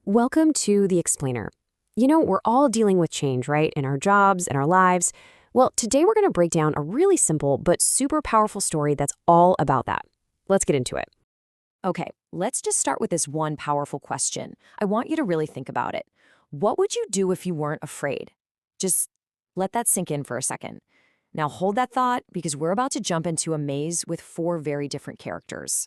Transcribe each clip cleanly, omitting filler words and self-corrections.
Welcome to The Explainer. We're all dealing with change, right? In our jobs, in our lives. Well, today we're going to break down a really simple but super powerful story that's all about that. Let's get into it. Okay, let's just start with this one powerful question. I want you to really think about it. What would you do if you weren't afraid? Just let that sink in for a second. Now hold that thought because we're about to jump into a maze with four very different characters.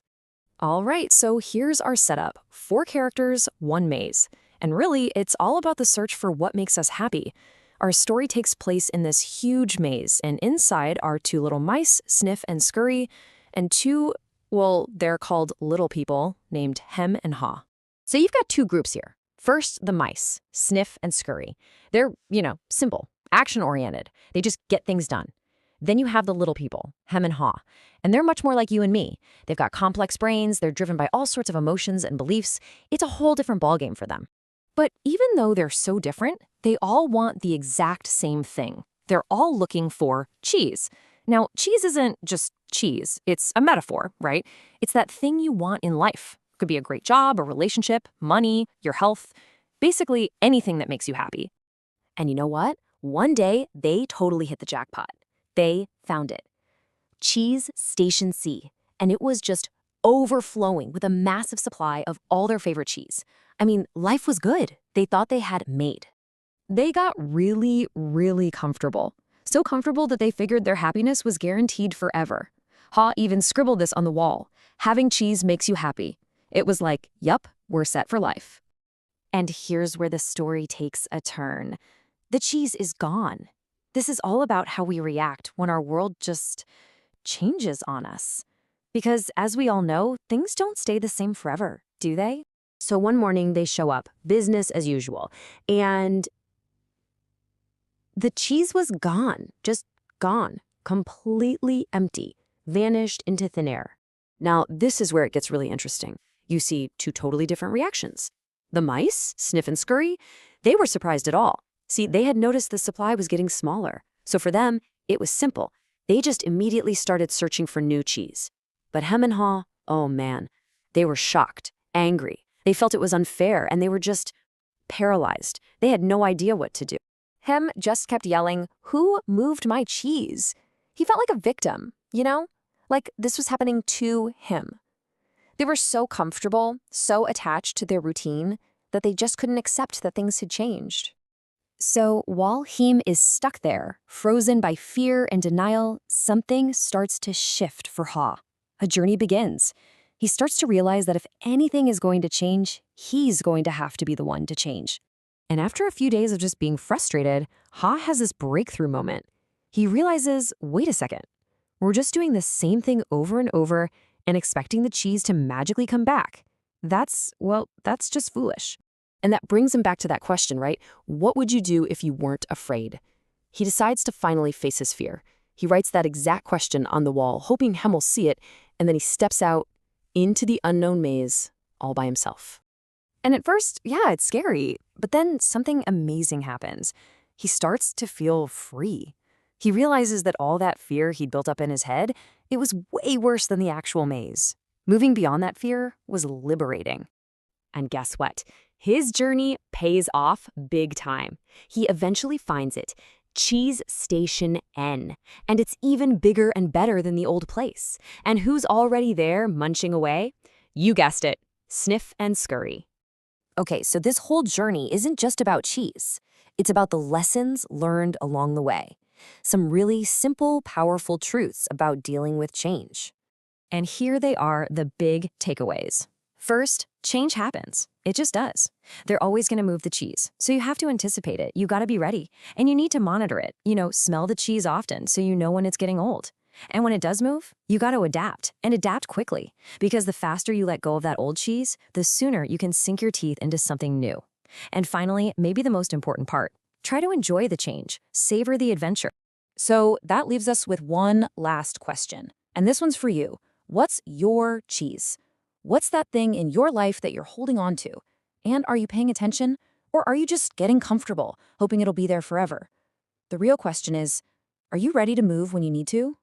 All right, so here's our setup. Four characters, one maze. And really, it's all about the search for what makes us happy. Our story takes place in this huge maze, and inside are two little mice, Sniff and Scurry, and two, well, they're called little people, named Hem and Haw. So you've got two groups here. First, the mice, Sniff and Scurry. They're, simple, action-oriented. They just get things done. Then you have the little people, Hem and Haw, and they're much more like you and me. They've got complex brains, they're driven by all sorts of emotions and beliefs. It's a whole different ballgame for them. But even though they're so different, they all want the exact same thing. They're all looking for cheese. Now, cheese isn't just cheese. It's a metaphor, right? It's that thing you want in life. Could be a great job, a relationship, money, your health, basically anything that makes you happy. And you know what? One day, they totally hit the jackpot. They found it. Cheese Station C. And it was just overflowing with a massive supply of all their favorite cheese. I mean, life was good. They thought they had made. They got really, really comfortable. So comfortable that they figured their happiness was guaranteed forever. Haw even scribbled this on the wall. Having cheese makes you happy. It was like, yup, we're set for life. And here's where the story takes a turn. The cheese is gone. This is all about how we react when our world just changes on us. Because as we all know, things don't stay the same forever, do they? So one morning they show up, business as usual, and the cheese was gone, just gone, completely empty, vanished into thin air. Now, this is where it gets really interesting. You see two totally different reactions. The mice, Sniff and Scurry, they were surprised at all. See, they had noticed the supply was getting smaller. So for them, it was simple. They just immediately started searching for new cheese. But Hem and Haw, oh man, they were shocked, angry. They felt it was unfair, and they were just paralyzed. They had no idea what to do. Hem just kept yelling, "Who moved my cheese?" He felt like a victim, Like this was happening to him. They were so comfortable, so attached to their routine, that they just couldn't accept that things had changed. So while Hem is stuck there, frozen by fear and denial, something starts to shift for Haw. A journey begins. He starts to realize that if anything is going to change, he's going to have to be the one to change. And after a few days of just being frustrated, Haw has this breakthrough moment. He realizes, wait a second, we're just doing the same thing over and over and expecting the cheese to magically come back. That's just foolish. And that brings him back to that question, right? What would you do if you weren't afraid? He decides to finally face his fear. He writes that exact question on the wall, hoping Hem will see it, and then he steps out into the unknown maze all by himself. And at first, yeah, it's scary, but then something amazing happens. He starts to feel free. He realizes that all that fear he'd built up in his head, it was way worse than the actual maze. Moving beyond that fear was liberating. And guess what? His journey pays off big time. He eventually finds it, Cheese Station N, and it's even bigger and better than the old place. And who's already there munching away? You guessed it, Sniff and Scurry. Okay, so this whole journey isn't just about cheese. It's about the lessons learned along the way. Some really simple, powerful truths about dealing with change. And here they are, the big takeaways. First, change happens. It just does. They're always going to move the cheese, so you have to anticipate it. You got to be ready, and you need to monitor it. Smell the cheese often so you know when it's getting old. And when it does move, you got to adapt, and adapt quickly, because the faster you let go of that old cheese, the sooner you can sink your teeth into something new. And finally, maybe the most important part, try to enjoy the change, savor the adventure. So that leaves us with one last question, and this one's for you. What's your cheese? What's that thing in your life that you're holding on to? And are you paying attention? Or are you just getting comfortable, hoping it'll be there forever? The real question is, are you ready to move when you need to?